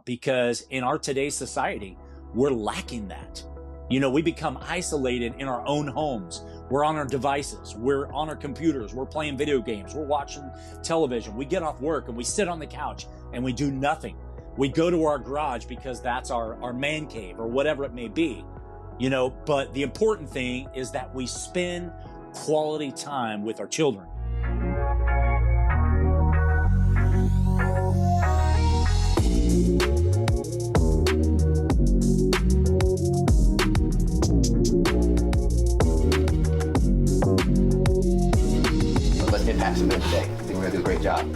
about, because in our today's society, we're lacking that. We become isolated in our own homes. We're on our devices. We're on our computers. We're playing video games. We're watching television. We get off work and we sit on the couch and we do nothing. We go to our garage because that's our man cave or whatever it may be. But the important thing is that we spend quality time with our children. Let's impact some today. I think we're going to do a great job.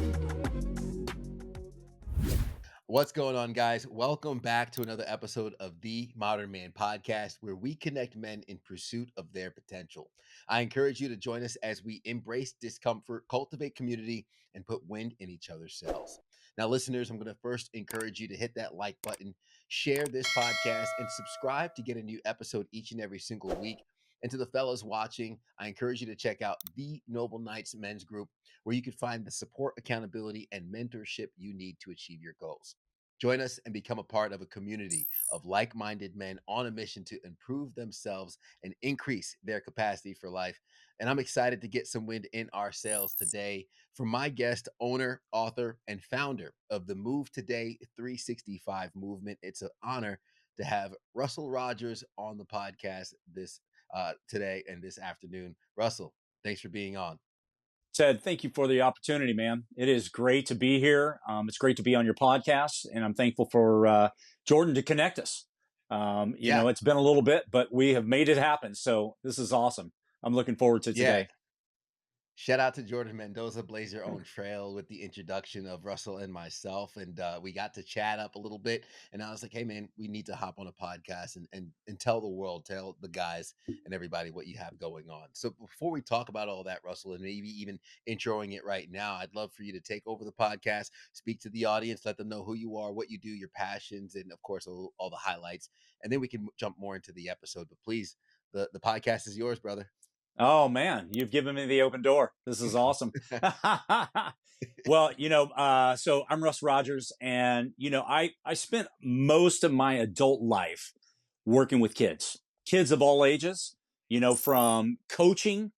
What's going on, guys? Welcome back to another episode of the Modern Man Podcast, where we connect men in pursuit of their potential. I encourage you to join us as we embrace discomfort, cultivate community, and put wind in each other's sails. Now, listeners, I'm going to first encourage you to hit that like button, share this podcast, and subscribe to get a new episode each and every single week. And to the fellas watching, I encourage you to check out the Noble Knights Men's Group, where you can find the support, accountability, and mentorship you need to achieve your goals. Join us and become a part of a community of like-minded men on a mission to improve themselves and increase their capacity for life. And I'm excited to get some wind in our sails today from my guest, owner, author, and founder of the Move Today 365 movement. It's an honor to have Russell Rodgers on the podcast today and this afternoon. Russell, thanks for being on. Ted, thank you for the opportunity, man. It is great to be here. It's great to be on your podcast, and I'm thankful for Jordan to connect us. It's been a little bit, but we have made it happen. So this is awesome. I'm looking forward to today. Shout out to Jordan Mendoza, blaze your own trail with the introduction of Russell and myself. And we got to chat up a little bit. And I was like, hey, man, we need to hop on a podcast and tell the world, tell the guys and everybody what you have going on. So before we talk about all that, Russell, and maybe even introing it right now, I'd love for you to take over the podcast, speak to the audience, let them know who you are, what you do, your passions, and of course, all the highlights. And then we can jump more into the episode. But please, the podcast is yours, brother. Oh, man, you've given me the open door. This is awesome. Well, so I'm Russ Rodgers, and, I spent most of my adult life working with kids of all ages, from coaching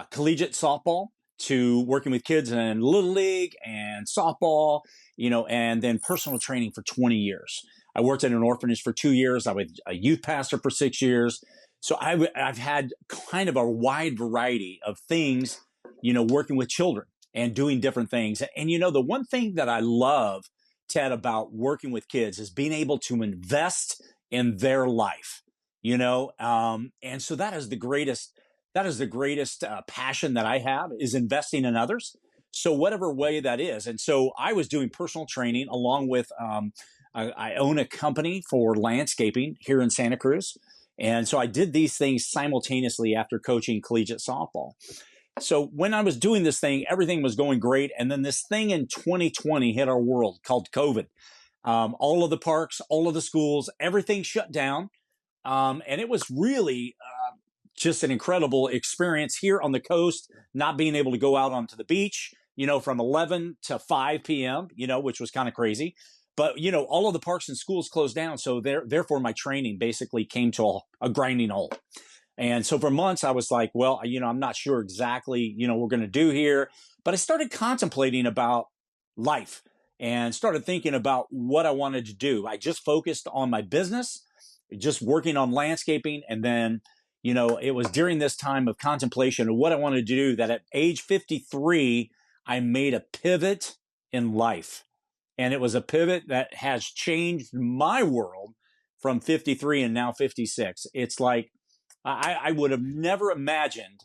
collegiate softball to working with kids in Little League and softball, and then personal training for 20 years. I worked at an orphanage for 2 years. I was a youth pastor for 6 years. So I've had kind of a wide variety of things, working with children and doing different things. And, the one thing that I love, Ted, about working with kids is being able to invest in their life, and so that is the greatest passion that I have, is investing in others. So whatever way that is. And so I was doing personal training along with, I own a company for landscaping here in Santa Cruz. And so I did these things simultaneously after coaching collegiate softball. So when I was doing this thing, everything was going great. And then this thing in 2020 hit our world called COVID. All of the parks, all of the schools, everything shut down. And it was really just an incredible experience here on the coast, not being able to go out onto the beach, from 11 to 5 p.m., which was kind of crazy. But, all of the parks and schools closed down. So therefore, my training basically came to a grinding halt. And so for months, I was like, well, I'm not sure exactly, what we're going to do here. But I started contemplating about life and started thinking about what I wanted to do. I just focused on my business, just working on landscaping. And then, it was during this time of contemplation of what I wanted to do that at age 53, I made a pivot in life. And it was a pivot that has changed my world from 53 and now 56. It's like I would have never imagined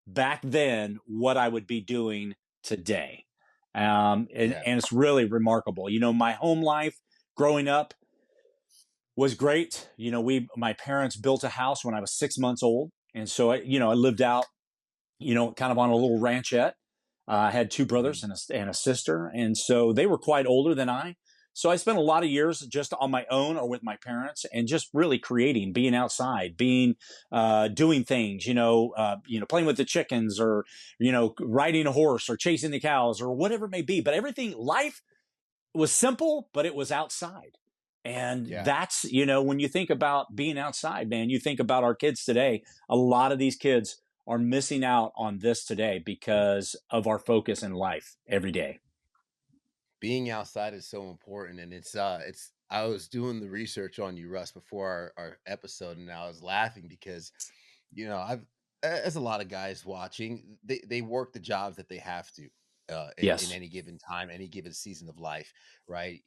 back then what I would be doing today. And it's really remarkable. My home life growing up was great. My parents built a house when I was 6 months old. And so, I lived out, kind of on a little ranchette. I had two brothers and a sister, and so they were quite older than I. So I spent a lot of years just on my own or with my parents, and just really creating, being outside, doing things, playing with the chickens, or riding a horse, or chasing the cows, or whatever it may be. But life was simple, but it was outside. And Yeah. that's, you know, when you think about being outside, man, you think about our kids today, a lot of these kids are missing out on this today because of our focus in life every day. Being outside is so important, and it's I was doing the research on you, Russ, before our episode, and I was laughing because, I've as a lot of guys watching, they work the jobs that they have to in Yes. any given time, any given season of life, right?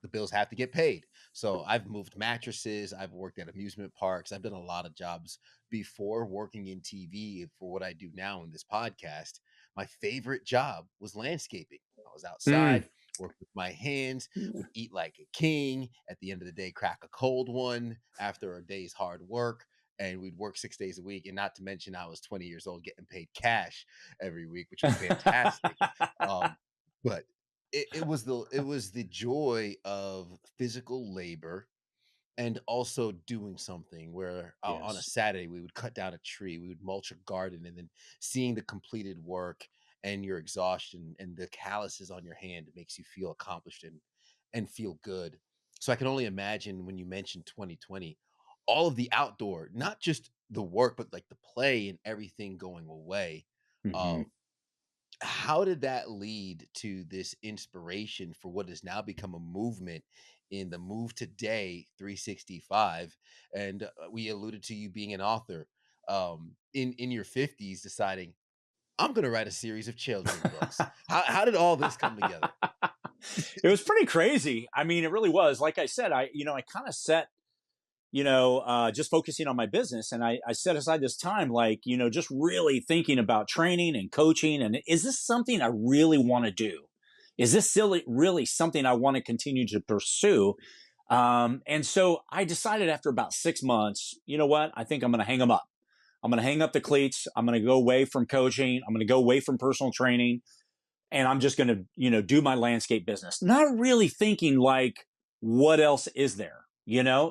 The bills have to get paid. So I've moved mattresses, I've worked at amusement parks, I've done a lot of jobs before working in TV for what I do now in this podcast. My favorite job was landscaping. I was Mm. outside, worked with my hands, would eat like a king. At the end of the day, crack a cold one after a day's hard work. And we'd work 6 days a week. And not to mention, I was 20 years old getting paid cash every week, which was fantastic. But it was the joy of physical labor and also doing something where on a Yes. Saturday we would cut down a tree, we would mulch a garden, and then seeing the completed work and your exhaustion and the calluses on your hand makes you feel accomplished and feel good. So I can only imagine when you mentioned 2020, all of the outdoor, not just the work, but like the play and everything going away. Hmm. Um, how did that lead to this inspiration for what has now become a movement in the Move Today 365? And we alluded to you being an author in your 50s, deciding I'm going to write a series of children books. How did all this come together? It was pretty crazy. I mean, it really was. Like I said, I kind of set, just focusing on my business. And I set aside this time, like, just really thinking about training and coaching. And is this something I really want to do? Is this really something I want to continue to pursue? And so I decided after about 6 months, you know what? I think I'm going to hang them up. I'm going to hang up the cleats. I'm going to go away from coaching. I'm going to go away from personal training. And I'm just going to, do my landscape business. Not really thinking like, what else is there,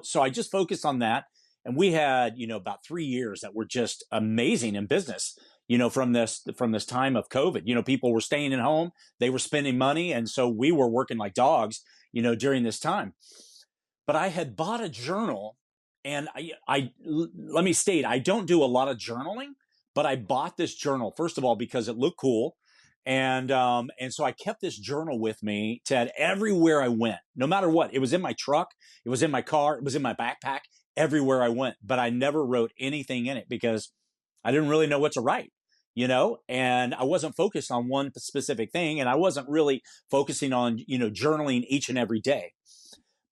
So I just focused on that. And we had, about 3 years that were just amazing in business, from this time of COVID. People were staying at home, they were spending money. And so we were working like dogs, during this time. But I had bought a journal, and let me state, I don't do a lot of journaling, but I bought this journal first of all because it looked cool, and so I kept this journal with me, Ted, everywhere I went, no matter what. It was in my truck, it was in my car, it was in my backpack, everywhere I went. But I never wrote anything in it because I didn't really know what to write, and I wasn't focused on one specific thing, and I wasn't really focusing on journaling each and every day.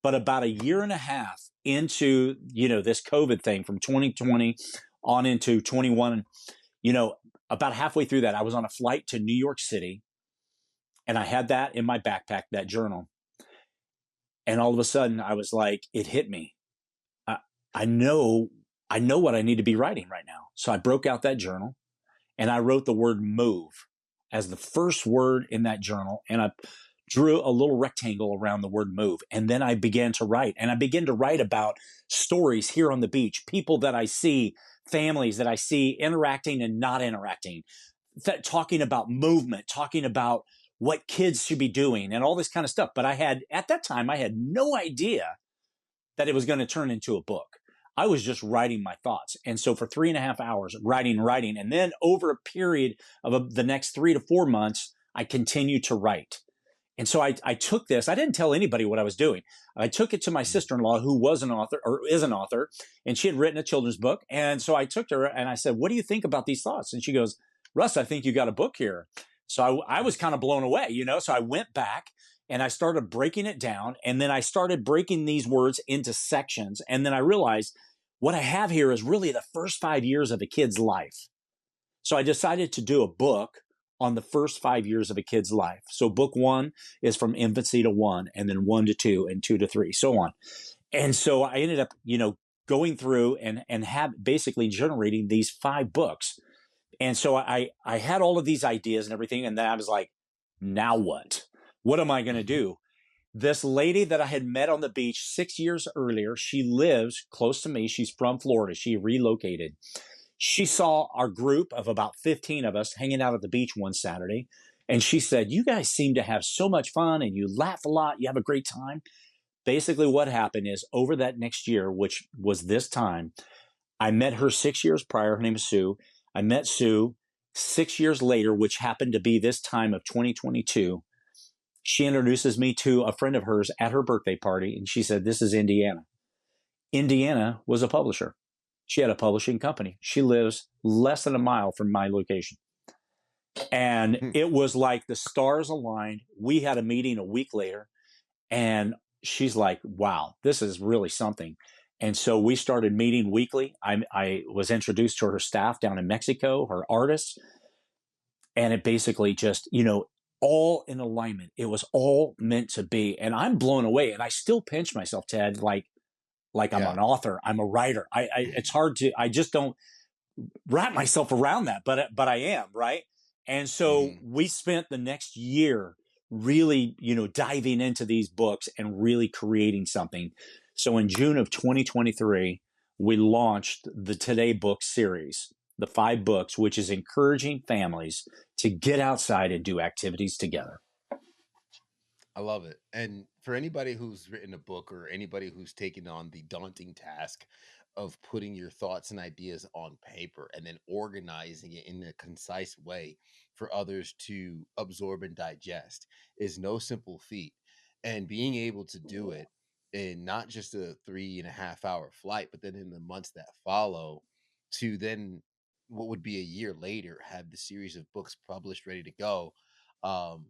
But about a year and a half into, this COVID thing from 2020 on into 21, about halfway through that, I was on a flight to New York City, and I had that in my backpack, that journal. And all of a sudden I was like, it hit me. I know what I need to be writing right now. So I broke out that journal and I wrote the word move as the first word in that journal. And I drew a little rectangle around the word move. And then I began to write. And I began to write about stories here on the beach, people that I see, families that I see interacting and not interacting, talking about movement, talking about what kids should be doing and all this kind of stuff. But at that time, I had no idea that it was going to turn into a book. I was just writing my thoughts. And so for 3.5 hours, writing. And then over a period of the next 3 to 4 months, I continued to write. And so I took this. I didn't tell anybody what I was doing. I took it to my sister-in-law, who was an author or is an author, and she had written a children's book. And so I took her and I said, what do you think about these thoughts? And she goes, Russ, I think you got a book here. So I was kind of blown away, So I went back and I started breaking it down. And then I started breaking these words into sections. And then I realized what I have here is really the first 5 years of a kid's life. So I decided to do a book on the first 5 years of a kid's life. So book 1 is from infancy to 1, and then 1 to 2, and 2 to 3, so on. And so I ended up, going through and have basically generating these 5 books. And so I had all of these ideas and everything. And then I was like, now what? What am I going to do? This lady that I had met on the beach 6 years earlier, she lives close to me. She's from Florida. She relocated. She saw our group of about 15 of us hanging out at the beach one Saturday. And she said, you guys seem to have so much fun and you laugh a lot. You have a great time. basically what happened is over that next year, which was this time, I met her 6 years prior. Her name is Sue. I met Sue 6 years later, which happened to be this time of 2022. She introduces me to a friend of hers at her birthday party, and she said, "This is Indiana." Indiana was a publisher. She had a publishing company. She lives less than a mile from my location. And it was like the stars aligned. We had a meeting a week later, and she's like, "Wow, this is really something." And so we started meeting weekly. I was introduced to her staff down in Mexico, her artists, and it basically just, all in alignment. It was all meant to be. And I'm blown away. And I still pinch myself, Ted, like I'm an author, I'm a writer. It's hard to, I just don't wrap myself around that, but I am, right? And so we spent the next year really, diving into these books and really creating something. So in June of 2023, we launched the Today Book series, the 5 books, which is encouraging families to get outside and do activities together. I love it. And for anybody who's written a book or anybody who's taken on the daunting task of putting your thoughts and ideas on paper and then organizing it in a concise way for others to absorb and digest is no simple feat. And being able to do it in not just a 3.5 hour flight, but then in the months that follow, to then what would be a year later have the series of books published, ready to go. Um,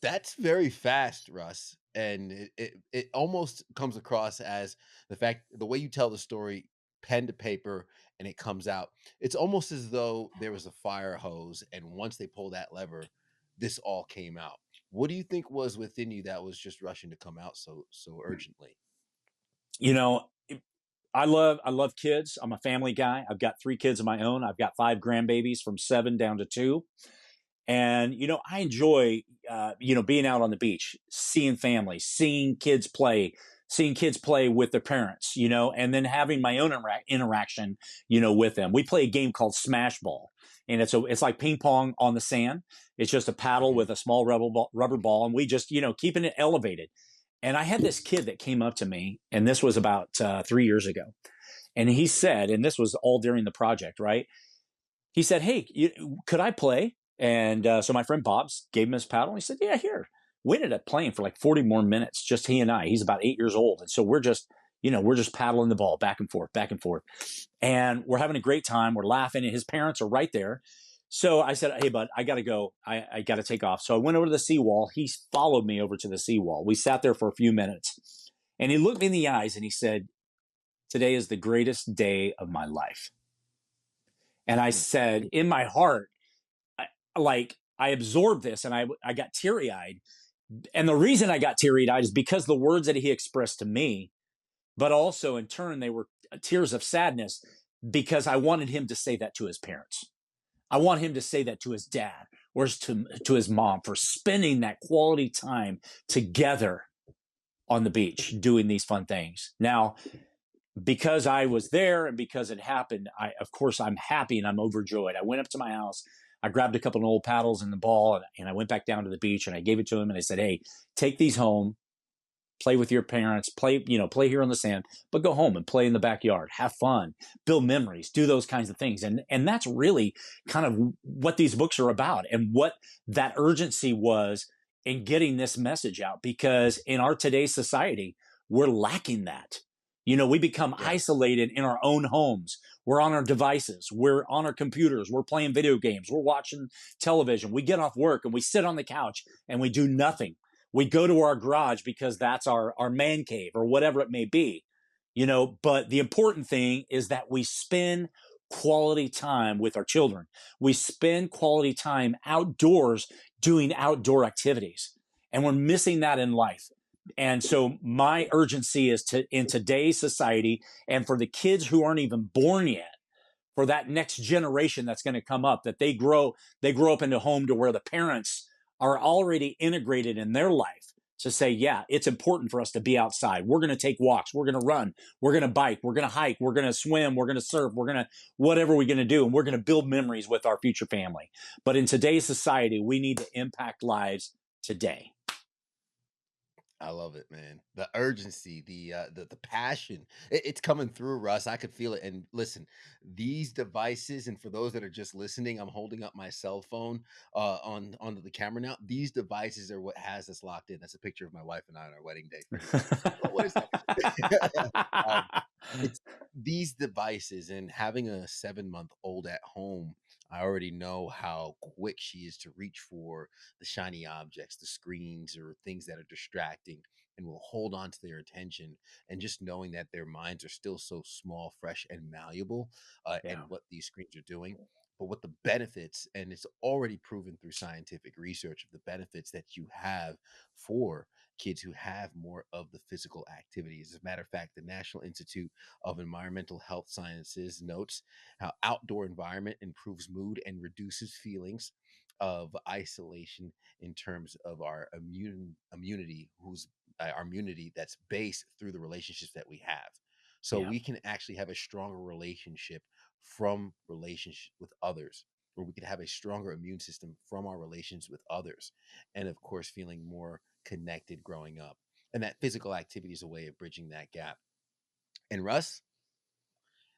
that's very fast, Russ, and it almost comes across as the way you tell the story, pen to paper, and it comes out. It's almost as though there was a fire hose, and once they pull that lever, this all came out. What do you think was within you that was just rushing to come out so urgently? You know, I love kids. I'm a family guy. I've got 3 kids of my own. I've got 5 grandbabies from 7 down to 2. And, I enjoy, being out on the beach, seeing families, seeing kids play with their parents, and then having my own interaction, with them. We play a game called Smash Ball, and it's like ping pong on the sand. It's just a paddle with a small rubber ball, and we just, keeping it elevated. And I had this kid that came up to me, and this was about 3 years ago. And he said, and this was all during the project, right? He said, "Hey, could I play?" And so my friend Bob's gave him his paddle. And he said, "Yeah, here." We ended up playing for like 40 more minutes, just he and I. He's about 8 years old. And so we're just paddling the ball back and forth, back and forth. And we're having a great time. We're laughing, and his parents are right there. So I said, "Hey, bud, I got to go. I got to take off." So I went over to the seawall. He followed me over to the seawall. We sat there for a few minutes. And he looked me in the eyes and he said, "Today is the greatest day of my life." And I said, in my heart, I absorbed this, and I got teary eyed. And the reason I got teary eyed is because the words that he expressed to me, but also in turn, they were tears of sadness because I wanted him to say that to his parents. I want him to say that to his dad or to his mom for spending that quality time together on the beach doing these fun things. Now, because I was there and because it happened, of course, I'm happy and I'm overjoyed. I went up to my house. I grabbed a couple of old paddles and the ball, and I went back down to the beach, and I gave it to him, and I said, "Hey, take these home, play with your parents, play here on the sand, but go home and play in the backyard, have fun, build memories, do those kinds of things." And that's really kind of what these books are about, and what that urgency was in getting this message out, because in our today's society, we're lacking that. We become isolated in our own homes. We're on our devices. We're on our computers. We're playing video games. We're watching television. We get off work and we sit on the couch and we do nothing. We go to our garage because that's our man cave or whatever it may be. But the important thing is that we spend quality time with our children. We spend quality time outdoors doing outdoor activities. And we're missing that in life. And so my urgency is in today's society, and for the kids who aren't even born yet, for that next generation that's going to come up, that they grow up into a home to where the parents are already integrated in their life to say, yeah, it's important for us to be outside. We're going to take walks. We're going to run. We're going to bike. We're going to hike. We're going to swim. We're going to surf. We're going to whatever we're going to do. And we're going to build memories with our future family. But in today's society, we need to impact lives today. I love it, man. The urgency, the passion, it's coming through, Russ. I could feel it. And listen, these devices, and for those that are just listening, I'm holding up my cell phone on onto the camera now. These devices are what has us locked in. That's a picture of my wife and I on our wedding day. For anybody who's like, "Oh, what is that?" um, it's these devices, and having a 7-month-old at home. I already know how quick she is to reach for the shiny objects, the screens, or things that are distracting, and will hold on to their attention. And just knowing that their minds are still so small, fresh, and malleable, and Yeah, what these screens are doing, but what the benefits, and it's already proven through scientific research of the benefits that you have for kids who have more of the physical activities. As a matter of fact, the National Institute of Environmental Health Sciences notes how outdoor environment improves mood and reduces feelings of isolation in terms of our immunity, whose our immunity that's based through the relationships that we have. So yeah, we can actually have a stronger relationship from relationship with others, or we can have a stronger immune system from our relations with others, and of course feeling more connected growing up. And that physical activity is a way of bridging that gap. And Russ,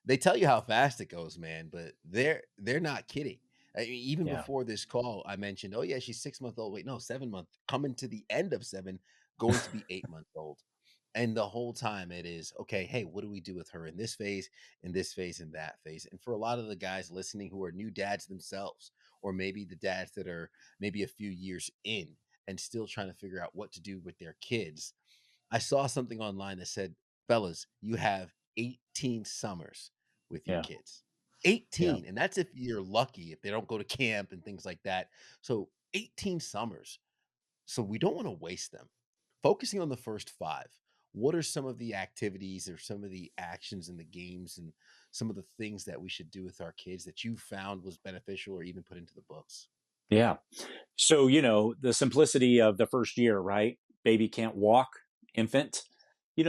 they tell you how fast it goes, man, but they're not kidding. I mean, even yeah, before this call, I mentioned, oh yeah, she's 6 months old. Wait, no, 7 month, coming to the end of 7, going to be 8 months old. And the whole time it is, okay, hey, what do we do with her in this phase, in this phase, in that phase? And for a lot of the guys listening who are new dads themselves, or maybe the dads that are maybe a few years in and still trying to figure out what to do with their kids, I saw something online that said, fellas, you have 18 summers with your yeah, kids. yeah, 18. And that's if you're lucky, if they don't go to camp and things like that. So 18 summers. So we don't want to waste them. Focusing on the first 5, what are some of the activities or some of the actions in the games and some of the things that we should do with our kids that you found was beneficial or even put into the books? yeah. So, the simplicity of the first year, right? Baby can't walk, infant,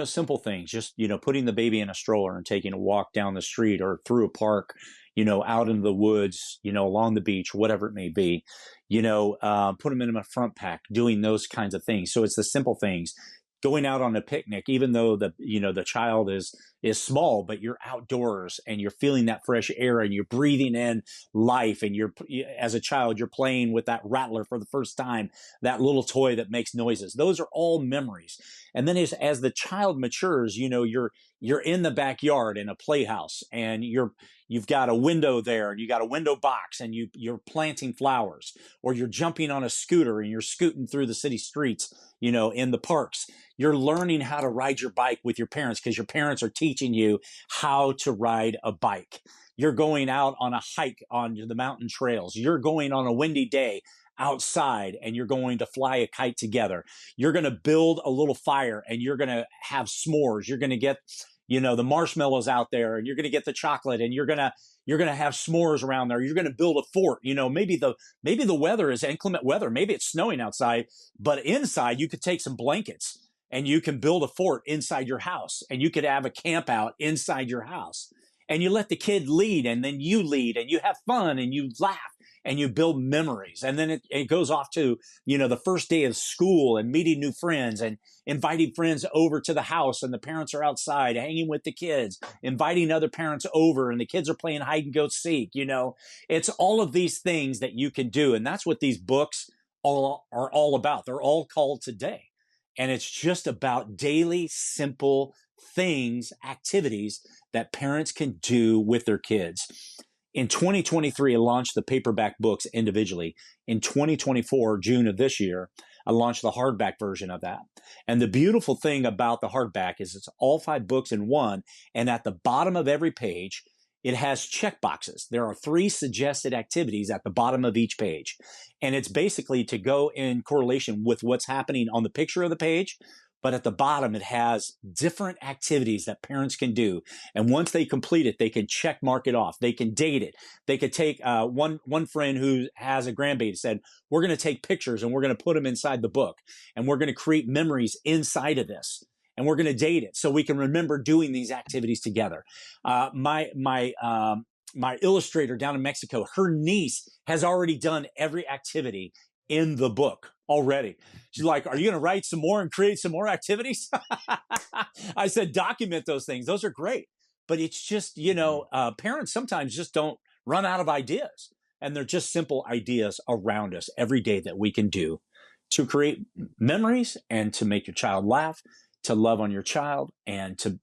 simple things, just, putting the baby in a stroller and taking a walk down the street or through a park, out into the woods, along the beach, whatever it may be, put them in a front pack, doing those kinds of things. So it's the simple things. Going out on a picnic, even though the child is small, but you're outdoors and you're feeling that fresh air and you're breathing in life, and as a child you're playing with that rattler for the first time, that little toy that makes noises. Those are all memories. And then as the child matures, you're in the backyard in a playhouse, and you've got a window there, and you got a window box, and you're planting flowers, or you're jumping on a scooter and you're scooting through the city streets, in the parks. You're learning how to ride your bike with your parents because your parents are teaching you how to ride a bike. You're going out on a hike on the mountain trails. You're going on a windy day outside, and you're going to fly a kite together. You're going to build a little fire, and you're going to have s'mores. You're going to get, the marshmallows out there, and you're going to get the chocolate, and you're going to have s'mores around there. You're going to build a fort. Maybe the weather is inclement weather. Maybe it's snowing outside, but inside you could take some blankets and you can build a fort inside your house, and you could have a camp out inside your house, and you let the kid lead, and then you lead, and you have fun, and you laugh, and you build memories. And then it goes off to, the first day of school, and meeting new friends, and inviting friends over to the house, and the parents are outside hanging with the kids, inviting other parents over, and the kids are playing hide and go seek. It's all of these things that you can do. And that's what these books are all about. They're all called Today. And it's just about daily, simple things, activities that parents can do with their kids. In 2023, I launched the paperback books individually. In 2024, June of this year, I launched the hardback version of that. And the beautiful thing about the hardback is it's all 5 books in one. And at the bottom of every page, it has check boxes. There are 3 suggested activities at the bottom of each page. And it's basically to go in correlation with what's happening on the picture of the page. But at the bottom, it has different activities that parents can do. And once they complete it, they can check mark it off. They can date it. They could take one friend who has a grandbaby said, we're going to take pictures and we're going to put them inside the book. And we're going to create memories inside of this. And we're going to date it so we can remember doing these activities together. My illustrator down in Mexico, her niece has already done every activity in the book. already. She's like, are you going to write some more and create some more activities? I said, document those things. Those are great. But it's just, parents sometimes just don't run out of ideas. And they're just simple ideas around us every day that we can do to create memories and to make your child laugh, to love on your child, and to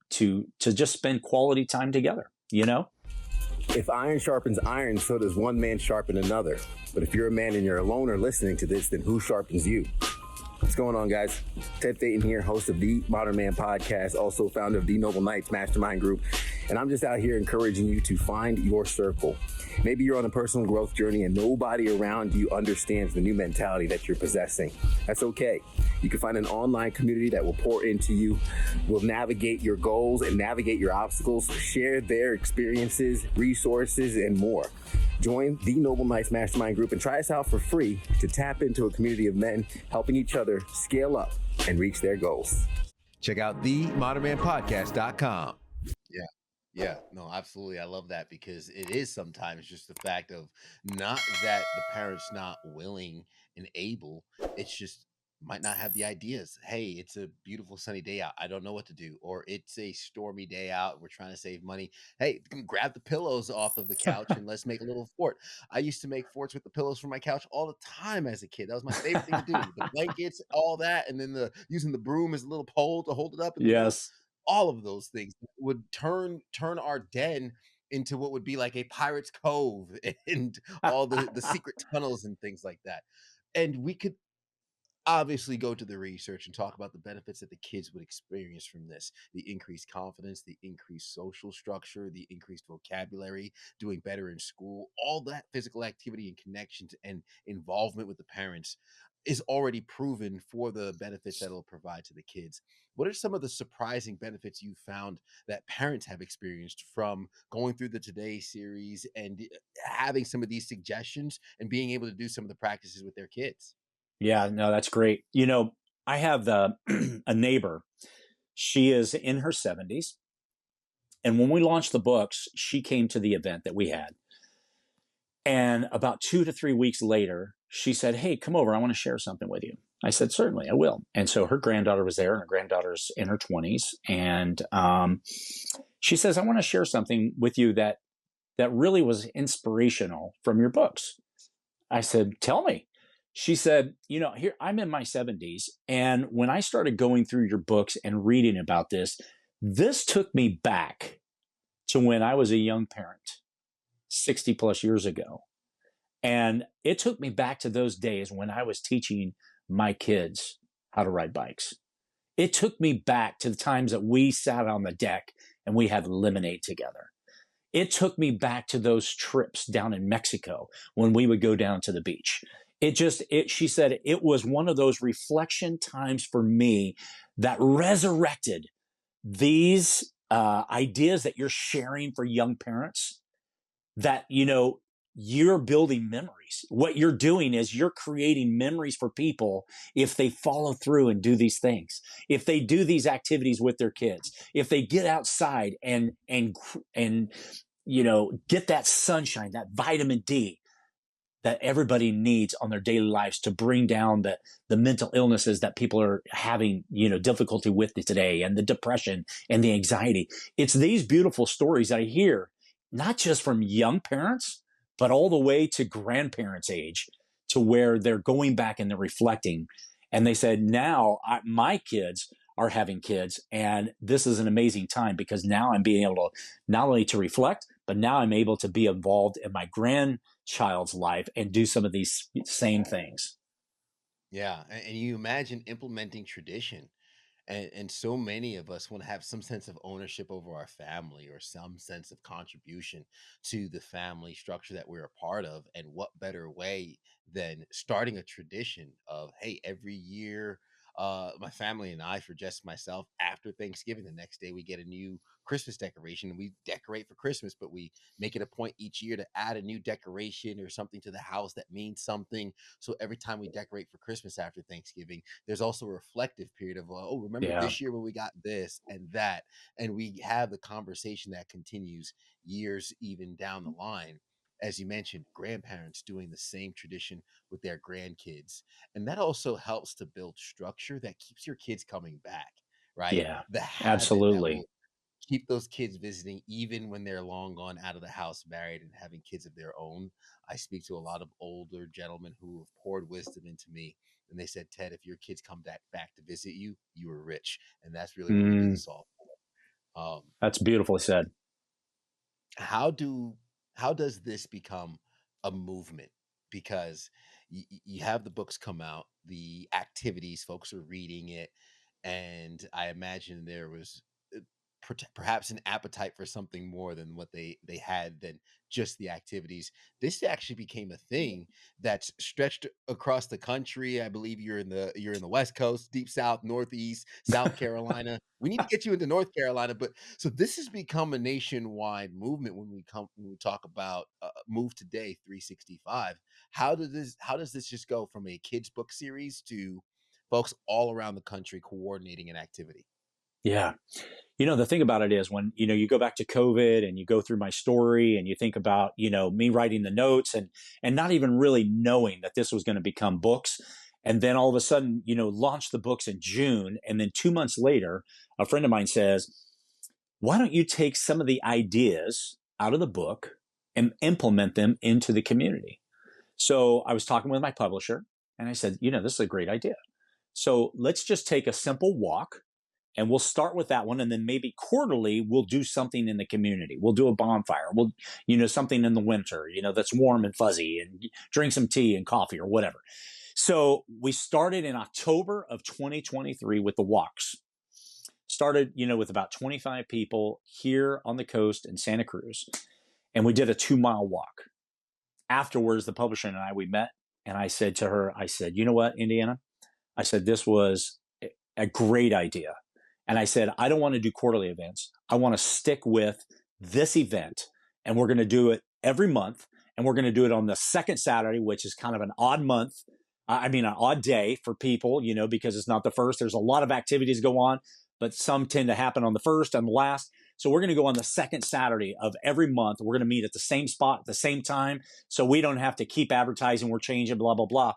just spend quality time together, If iron sharpens iron, so does one man sharpen another. But if you're a man and you're alone or listening to this, then who sharpens you? What's going on, guys? Ted Phaeton here, host of the Modern Man Podcast, also founder of the Noble Knights Mastermind Group. And I'm just out here encouraging you to find your circle. Maybe you're on a personal growth journey and nobody around you understands the new mentality that you're possessing. That's okay. You can find an online community that will pour into you, will navigate your goals and navigate your obstacles, share their experiences, resources, and more. Join the Noble Knights Mastermind Group and try us out for free to tap into a community of men helping each other scale up and reach their goals. Check out themodernmanpodcast.com. Yeah, no, absolutely. I love that because it is sometimes just the fact of not that the parent's not willing and able. It's just might not have the ideas. Hey, it's a beautiful sunny day out. I don't know what to do. Or it's a stormy day out. We're trying to save money. Hey, grab the pillows off of the couch and let's make a little fort. I used to make forts with the pillows from my couch all the time as a kid. That was my favorite thing to do. The blankets, all that, and then using the broom as a little pole to hold it up. Yes. All of those things would turn our den into what would be like a pirate's cove and all the secret tunnels and things like that. And we could obviously go to the research and talk about the benefits that the kids would experience from this: the increased confidence, the increased social structure, the increased vocabulary, doing better in school, all that physical activity and connections and involvement with the parents is already proven for the benefits that it'll provide to the kids. What are some of the surprising benefits you found that parents have experienced from going through the Today series and having some of these suggestions and being able to do some of the practices with their kids? Yeah, no, that's great. I have a neighbor. She is in her 70s. And when we launched the books, she came to the event that we had. And about 2 to 3 weeks later, she said, hey, come over. I want to share something with you. I said, certainly, I will. And so her granddaughter was there, and her granddaughter's in her 20s. And she says, I want to share something with you that really was inspirational from your books. I said, tell me. She said, here, I'm in my 70s. And when I started going through your books and reading about this took me back to when I was a young parent 60 plus years ago. And it took me back to those days when I was teaching my kids how to ride bikes. It took me back to the times that we sat on the deck and we had lemonade together. It took me back to those trips down in Mexico when we would go down to the beach. She said it was one of those reflection times for me that resurrected these ideas that you're sharing for young parents, that, you're building memories. What you're doing is you're creating memories for people if they follow through and do these things, if they do these activities with their kids, if they get outside and get that sunshine, that vitamin D that everybody needs on their daily lives to bring down the mental illnesses that people are having, difficulty with today, and the depression and the anxiety. It's these beautiful stories that I hear, not just from young parents, but all the way to grandparents' age, to where they're going back and they're reflecting. And they said, now my kids are having kids, and this is an amazing time because now I'm being able to not only to reflect, but now I'm able to be involved in my grandchild's life and do some of these same things. Yeah. And you imagine implementing tradition. And so many of us want to have some sense of ownership over our family or some sense of contribution to the family structure that we're a part of. And what better way than starting a tradition of, hey, every year, my family and I, for just myself, after Thanksgiving, the next day we get a new Christmas decoration and we decorate for Christmas, but we make it a point each year to add a new decoration or something to the house that means something. So every time we decorate for Christmas after Thanksgiving, there's also a reflective period of, remember this year when we got this and that. And we have the conversation that continues years even down the line. as you mentioned, grandparents doing the same tradition with their grandkids. And that also helps to build structure that keeps your kids coming back, right? Yeah, The habit that absolutely. will keep those kids visiting even when they're long gone out of the house, married and having kids of their own. I speak to a lot of older gentlemen who have poured wisdom into me, and they said, Ted, if your kids come back to visit you, you are rich. And that's really what we do Mm, this all for. that's beautifully said. How do how does this become a movement? Because you have the books come out, the activities, folks are reading it, and I imagine there was perhaps an appetite for something more than what they had than just the activities. This actually became a thing that's stretched across the country. I believe you're in the West Coast, Deep South, Northeast, South Carolina. We need to get you into North Carolina, but so this has become a nationwide movement when we talk about Move Today 365. How does this just go from a kids book series to folks all around the country coordinating an activity? Yeah. The thing about it is when, you go back to COVID and you go through my story and you think about, me writing the notes and not even really knowing that this was going to become books. And then all of a sudden, launch the books in June. And then 2 months later, a friend of mine says, why don't you take some of the ideas out of the book and implement them into the community? So I was talking with my publisher and I said, this is a great idea. So let's just take a simple walk and we'll start with that one. And then maybe quarterly, we'll do something in the community. We'll do a bonfire. We'll, something in the winter, that's warm and fuzzy and drink some tea and coffee or whatever. So we started in October of 2023 with the walks. Started, with about 25 people here on the coast in Santa Cruz. And we did a 2-mile walk. Afterwards, the publisher and we met. And I said to her, you know what, Indiana? I said, this was a great idea. And I said, I don't want to do quarterly events. I want to stick with this event. And we're going to do it every month. And we're going to do it on the second Saturday, which is kind of an odd month. An odd day for people, because it's not the first. There's a lot of activities go on, but some tend to happen on the first and the last. So we're going to go on the second Saturday of every month. We're going to meet at the same spot at the same time. So we don't have to keep advertising. We're changing, blah, blah, blah.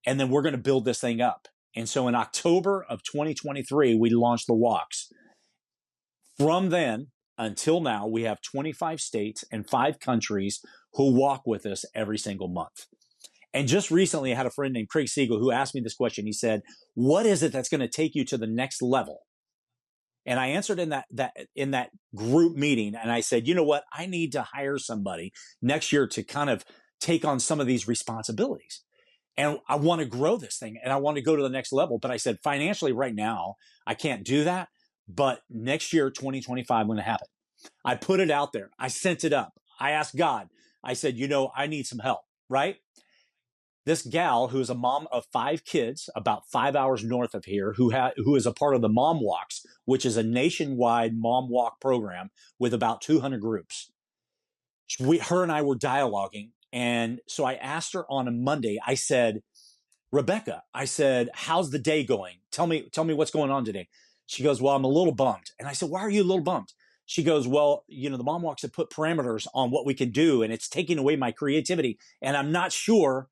And then we're going to build this thing up. And so in October of 2023, we launched the walks. From then until now, we have 25 states and 5 countries who walk with us every single month. And just recently, I had a friend named Craig Siegel who asked me this question. He said, what is it that's going to take you to the next level? And I answered in that group meeting. And I said, you know what? I need to hire somebody next year to kind of take on some of these responsibilities. And I want to grow this thing and I want to go to the next level. But I said, financially right now, I can't do that. But next year, 2025, when it happen, I put it out there. I sent it up. I asked God, I said, I need some help, right? This gal who is a mom of 5 kids, about 5 hours north of here, who is a part of the Mom Walks, which is a nationwide mom walk program with about 200 groups. Her and I were dialoguing. And so I asked her on a Monday, I said, Rebecca, I said, how's the day going? Tell me what's going on today. She goes, well, I'm a little bummed. And I said, why are you a little bummed? She goes, well, the Mom Walks have put parameters on what we can do, and it's taking away my creativity. And I'm not sure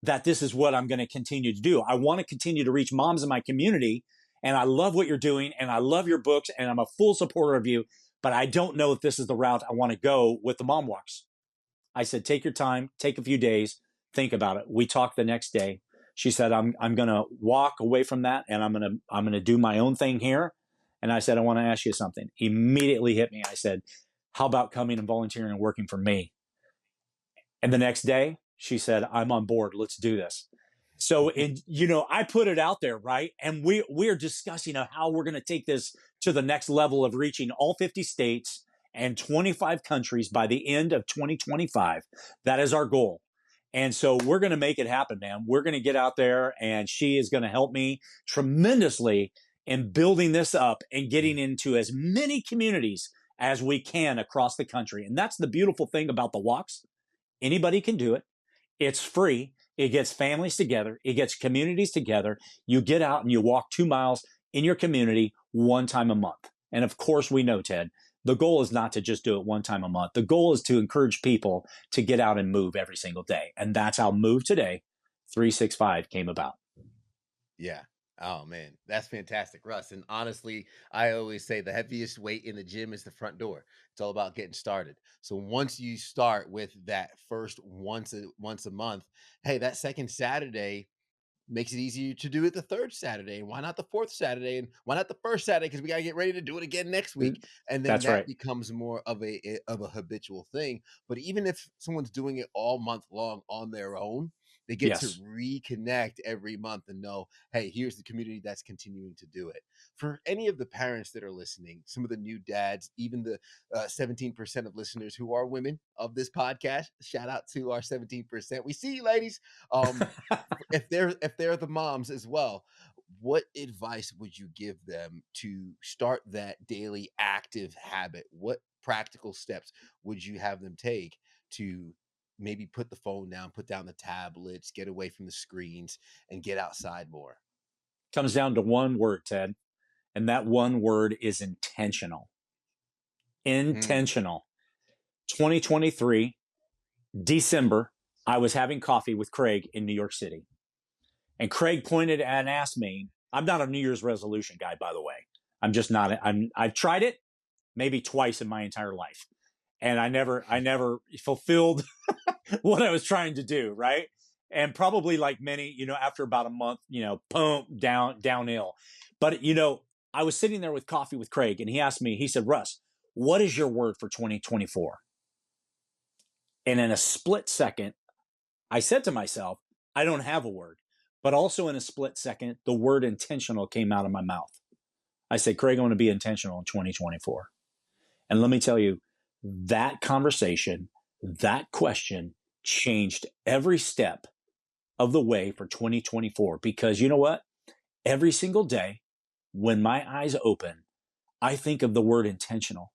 that this is what I'm going to continue to do. I want to continue to reach moms in my community, and I love what you're doing, and I love your books, and I'm a full supporter of you, but I don't know if this is the route I want to go with the Mom Walks. I said, take your time, take a few days, think about it. We talked the next day. She said, I'm going to walk away from that and I'm going to do my own thing here. And I said, I want to ask you something. Immediately hit me. I said, how about coming and volunteering and working for me? And the next day she said, I'm on board. Let's do this. So, I put it out there, right? And we're discussing how we're going to take this to the next level of reaching all 50 states and 25 countries by the end of 2025. That is our goal. And so we're going to make it happen, man. We're going to get out there and she is going to help me tremendously in building this up and getting into as many communities as we can across the country. And that's the beautiful thing about the walks. Anybody can do it. It's free. It gets families together. It gets communities together. You get out and you walk 2 miles in your community one time a month. And of course, we know, Ted, The goal is not to just do it one time a month. The goal is to encourage people to get out and move every single day. And that's how Move Today 365 came about. Yeah. Oh man, that's fantastic, Russ. And honestly, I always say the heaviest weight in the gym is the front door. It's all about getting started. So once you start with that first once a month, hey, that second Saturday makes it easier to do it the third Saturday. And why not the fourth Saturday? And why not the first Saturday? Because we got to get ready to do it again next week. And then That's that right. becomes more of a habitual thing. But even if someone's doing it all month long on their own, they get to reconnect every month and know, hey, here's the community that's continuing to do it. For any of the parents that are listening, some of the new dads, even the 17% of listeners who are women of this podcast, shout out to our 17%. We see you, ladies. If they're the moms as well, what advice would you give them to start that daily active habit? What practical steps would you have them take to maybe put the phone down, put down the tablets, get away from the screens, and get outside more? Comes down to one word, Ted, and that one word is intentional. Intentional. 2023, December, I was having coffee with Craig in New York City. And Craig pointed and asked me, I'm not a New Year's resolution guy, by the way. I'm just not. I've tried it maybe twice in my entire life. And I never fulfilled what I was trying to do, right? And probably like many, after about a month, boom, downhill. But, I was sitting there with coffee with Craig and he asked me, he said, Russ, what is your word for 2024? And in a split second, I said to myself, I don't have a word. But also in a split second, the word intentional came out of my mouth. I said, Craig, I want to be intentional in 2024. And let me tell you, that conversation, that question changed every step of the way for 2024. Because you know what? Every single day when my eyes open, I think of the word intentional.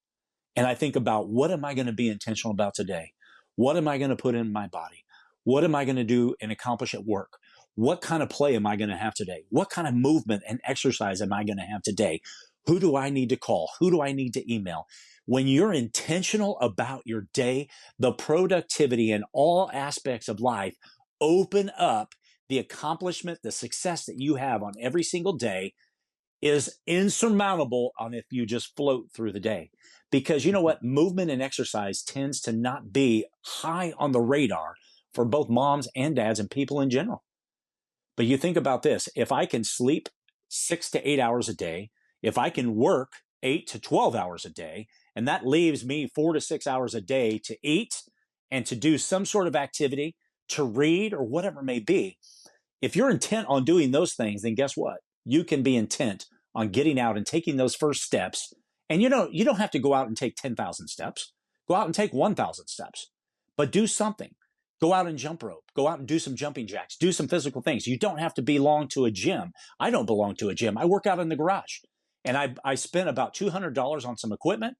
And I think about, what am I going to be intentional about today? What am I going to put in my body? What am I going to do and accomplish at work? What kind of play am I going to have today? What kind of movement and exercise am I going to have today? Who do I need to call? Who do I need to email? When you're intentional about your day, the productivity in all aspects of life open up. The accomplishment, the success that you have on every single day is insurmountable on if you just float through the day. Because you know what? Movement and exercise tends to not be high on the radar for both moms and dads and people in general. But you think about this, if I can sleep 6 to 8 hours a day, if I can work 8 to 12 hours a day, and that leaves me 4 to 6 hours a day to eat and to do some sort of activity, to read or whatever it may be. If you're intent on doing those things, then guess what? You can be intent on getting out and taking those first steps. And you don't have to go out and take 10,000 steps. Go out and take 1,000 steps, but do something. Go out and jump rope. Go out and do some jumping jacks. Do some physical things. You don't have to belong to a gym. I don't belong to a gym. I work out in the garage. And I spent about $200 on some equipment.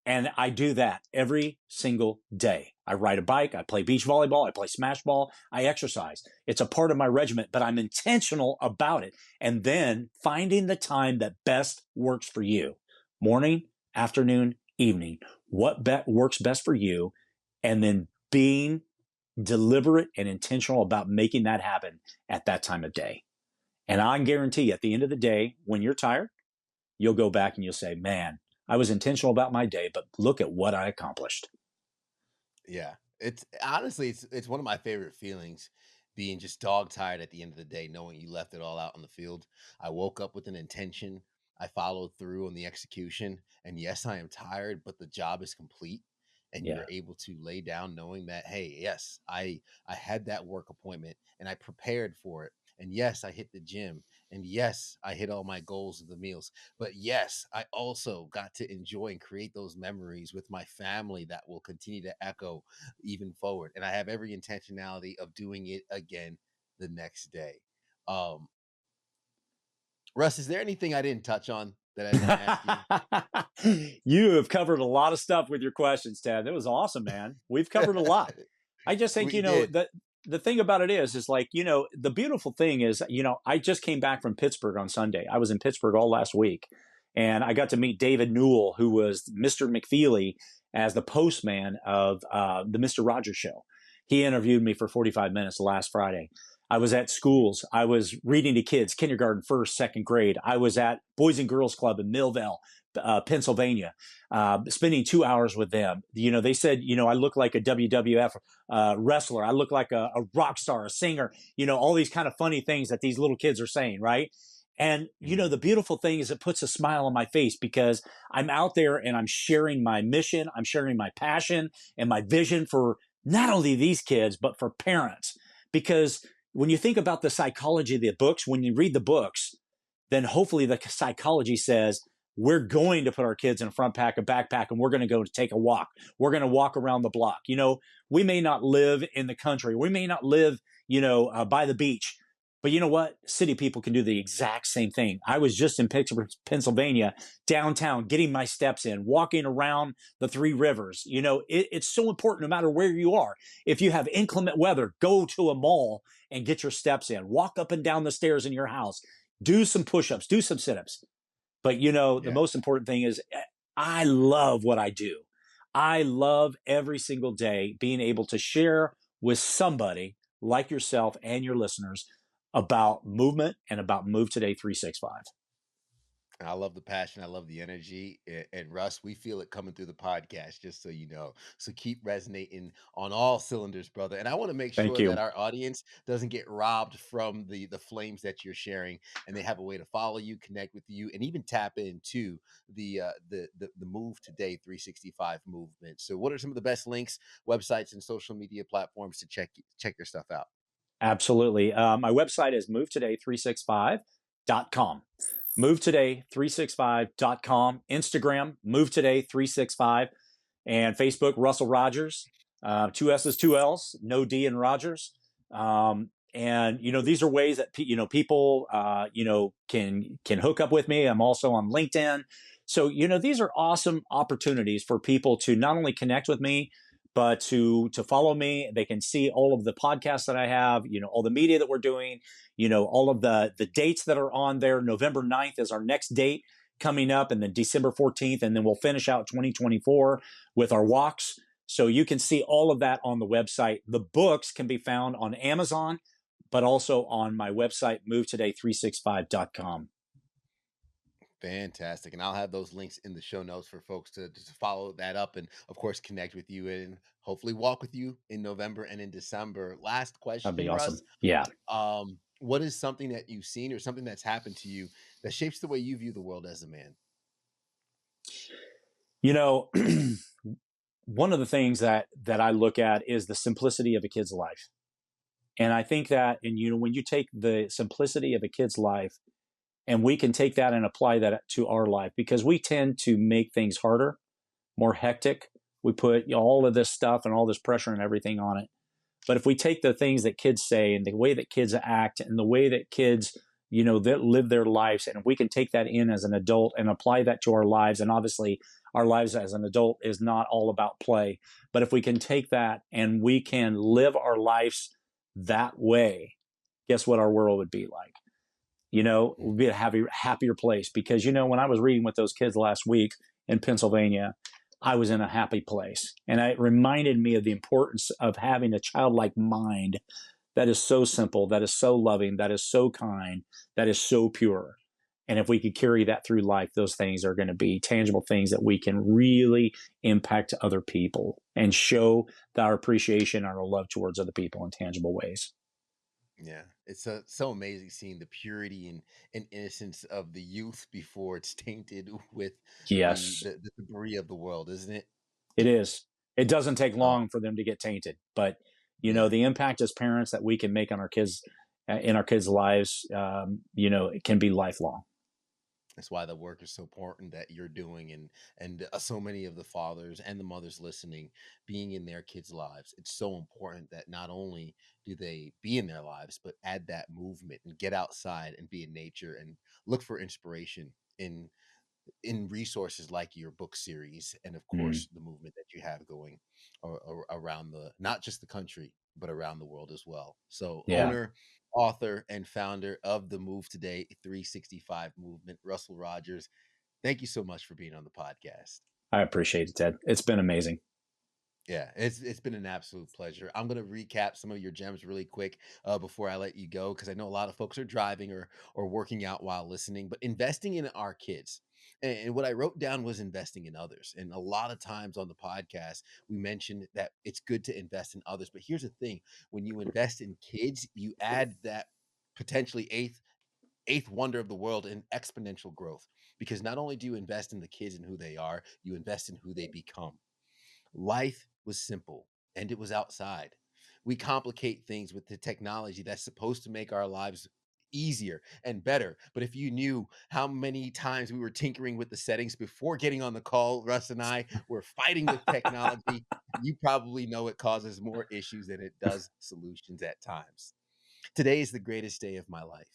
And I do that every single day. I ride a bike. I play beach volleyball. I play smash ball. I exercise. It's a part of my regimen, but I'm intentional about it. And then finding the time that best works for you. Morning, afternoon, evening. What works best for you? And then being deliberate and intentional about making that happen at that time of day. And I guarantee you, at the end of the day, when you're tired, you'll go back and you'll say, man, I was intentional about my day, but look at what I accomplished. Yeah. It's honestly, it's one of my favorite feelings, being just dog tired at the end of the day, knowing you left it all out on the field. I woke up with an intention. I followed through on the execution. And yes, I am tired, but the job is complete. And you're able to lay down knowing that, hey, yes, I had that work appointment and I prepared for it. And yes, I hit the gym. And yes, I hit all my goals of the meals. But yes, I also got to enjoy and create those memories with my family that will continue to echo even forward. And I have every intentionality of doing it again the next day. Russ, is there anything I didn't touch on that I didn't ask you? You have covered a lot of stuff with your questions, Ted. It was awesome, man. We've covered a lot. I just think, the thing about it is like, the beautiful thing is, I just came back from Pittsburgh on Sunday. I was in Pittsburgh all last week. And I got to meet David Newell, who was Mr. McFeely as the postman of the Mr. Rogers show. He interviewed me for 45 minutes last Friday. I was at schools. I was reading to kids, kindergarten, first, second grade. I was at Boys and Girls Club in Millville, Pennsylvania, spending 2 hours with them. They said, I look like a WWF wrestler. I look like a rock star, a singer, all these kind of funny things that these little kids are saying, right? And, the beautiful thing is it puts a smile on my face because I'm out there and I'm sharing my mission. I'm sharing my passion and my vision for not only these kids, but for parents. Because when you think about the psychology of the books, when you read the books, then hopefully the psychology says, we're going to put our kids in a front pack, a backpack, and we're going to go take a walk. We're going to walk around the block. We may not live in the country. We may not live, by the beach. But you know what? City people can do the exact same thing. I was just in Pittsburgh, Pennsylvania, downtown, getting my steps in, walking around the three rivers. It's so important no matter where you are. If you have inclement weather, go to a mall and get your steps in. Walk up and down the stairs in your house. Do some push-ups, do some sit-ups. But, the most important thing is I love what I do. I love every single day being able to share with somebody like yourself and your listeners about movement and about Move Today 365. I love the passion. I love the energy. And Russ, we feel it coming through the podcast, just so you know. So keep resonating on all cylinders, brother. And I want to make Thank sure you. that our audience doesn't get robbed from the flames that you're sharing, and they have a way to follow you, connect with you, and even tap into the Move Today 365 movement. So what are some of the best links, websites, and social media platforms to check your stuff out? Absolutely. My website is movetoday365.com. Movetoday365.com. Instagram, movetoday365. And Facebook, Russell Rodgers. 2 S's, 2 L's, no D in Rodgers. And these are ways that people can hook up with me. I'm also on LinkedIn. So these are awesome opportunities for people to not only connect with me, but to follow me. They can see all of the podcasts that I have, all the media that we're doing, all of the dates that are on there. November 9th is our next date coming up, and then December 14th, and then we'll finish out 2024 with our walks. So you can see all of that on the website. The books can be found on Amazon, but also on my website, movetoday365.com. Fantastic. And I'll have those links in the show notes for folks to just follow that up and, of course, connect with you and hopefully walk with you in November and in December. Last question, That'd be awesome. Russ. Yeah. What is something that you've seen or something that's happened to you that shapes the way you view the world as a man? One of the things that I look at is the simplicity of a kid's life. And I think that, when you take the simplicity of a kid's life and we can take that and apply that to our life, because we tend to make things harder, more hectic. We put all of this stuff and all this pressure and everything on it. But if we take the things that kids say and the way that kids act and the way that kids, that live their lives, and if we can take that in as an adult and apply that to our lives, and obviously our lives as an adult is not all about play, but if we can take that and we can live our lives that way, guess what our world would be like? It would be a happier place, because, when I was reading with those kids last week in Pennsylvania, I was in a happy place. And it reminded me of the importance of having a childlike mind that is so simple, that is so loving, that is so kind, that is so pure. And if we could carry that through life, those things are going to be tangible things that we can really impact other people and show our appreciation and our love towards other people in tangible ways. Yeah, it's so amazing seeing the purity and innocence of the youth before it's tainted with Yes, the debris of the world, isn't it? it is. It doesn't take long for them to get tainted, but the impact as parents that we can make on our kids, in our kids' lives, it can be lifelong. That's why the work is so important that you're doing, and so many of the fathers and the mothers listening, being in their kids' lives. It's so important that not only do they be in their lives, but add that movement and get outside and be in nature and look for inspiration in resources like your book series and, of course, the movement that you have going around not just the country, but around the world as well. So owner, author, and founder of the Move Today 365 movement, Russell Rodgers, Thank you so much for being on the podcast. I appreciate it, Ted. It's been amazing. Yeah, it's been an absolute pleasure. I'm gonna recap some of your gems really quick before I let you go, because I know a lot of folks are driving or working out while listening. But investing in our kids, and what I wrote down was investing in others. And a lot of times on the podcast, we mentioned that it's good to invest in others. But here's the thing: when you invest in kids, you add that potentially eighth wonder of the world in exponential growth, because not only do you invest in the kids and who they are, you invest in who they become. Life was simple and it was outside. We complicate things with the technology that's supposed to make our lives easier and better. But if you knew how many times we were tinkering with the settings before getting on the call, Russ and I were fighting with technology, you probably know it causes more issues than it does solutions at times. Today is the greatest day of my life.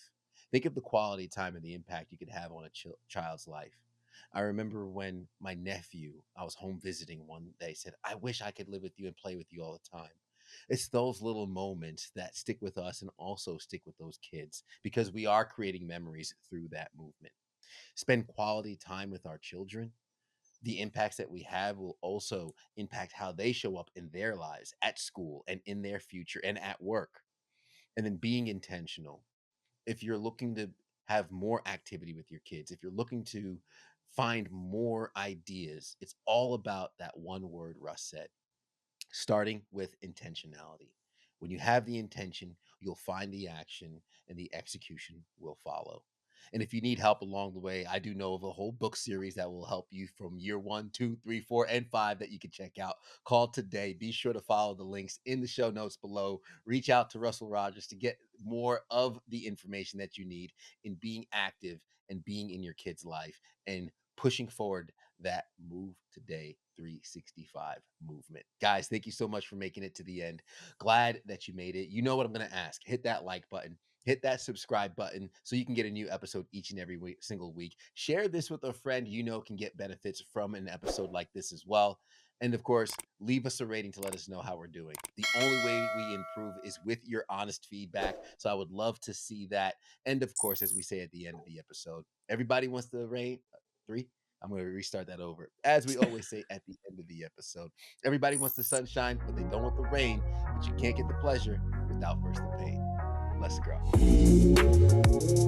Think of the quality time and the impact you could have on a child's life. I remember when my nephew, I was home visiting one day, said, I wish I could live with you and play with you all the time. It's those little moments that stick with us and also stick with those kids, because we are creating memories through that movement. Spend quality time with our children. The impacts that we have will also impact how they show up in their lives at school and in their future and at work. And then being intentional. If you're looking to have more activity with your kids, if you're looking to find more ideas, it's all about that one word Russ said, starting with intentionality. When you have the intention, you'll find the action and the execution will follow. And if you need help along the way, I do know of a whole book series that will help you from year 1, 2, 3, 4, and 5 that you can check out. Call today. Be sure to follow the links in the show notes below. Reach out to Russell Rodgers to get more of the information that you need in being active and being in your kid's life and pushing forward that Move Today 365 movement. Guys, thank you so much for making it to the end. Glad that you made it. You know what I'm going to ask. Hit that like button. Hit that subscribe button so you can get a new episode each and every single week. Share this with a friend you know can get benefits from an episode like this as well. And of course, leave us a rating to let us know how we're doing. The only way we improve is with your honest feedback. So I would love to see that. And of course, as we say at the end of the episode, everybody wants to rate 3. I'm going to restart that over. As we always say at the end of the episode, everybody wants the sunshine, but they don't want the rain. But you can't get the pleasure without first the pain. Let's go.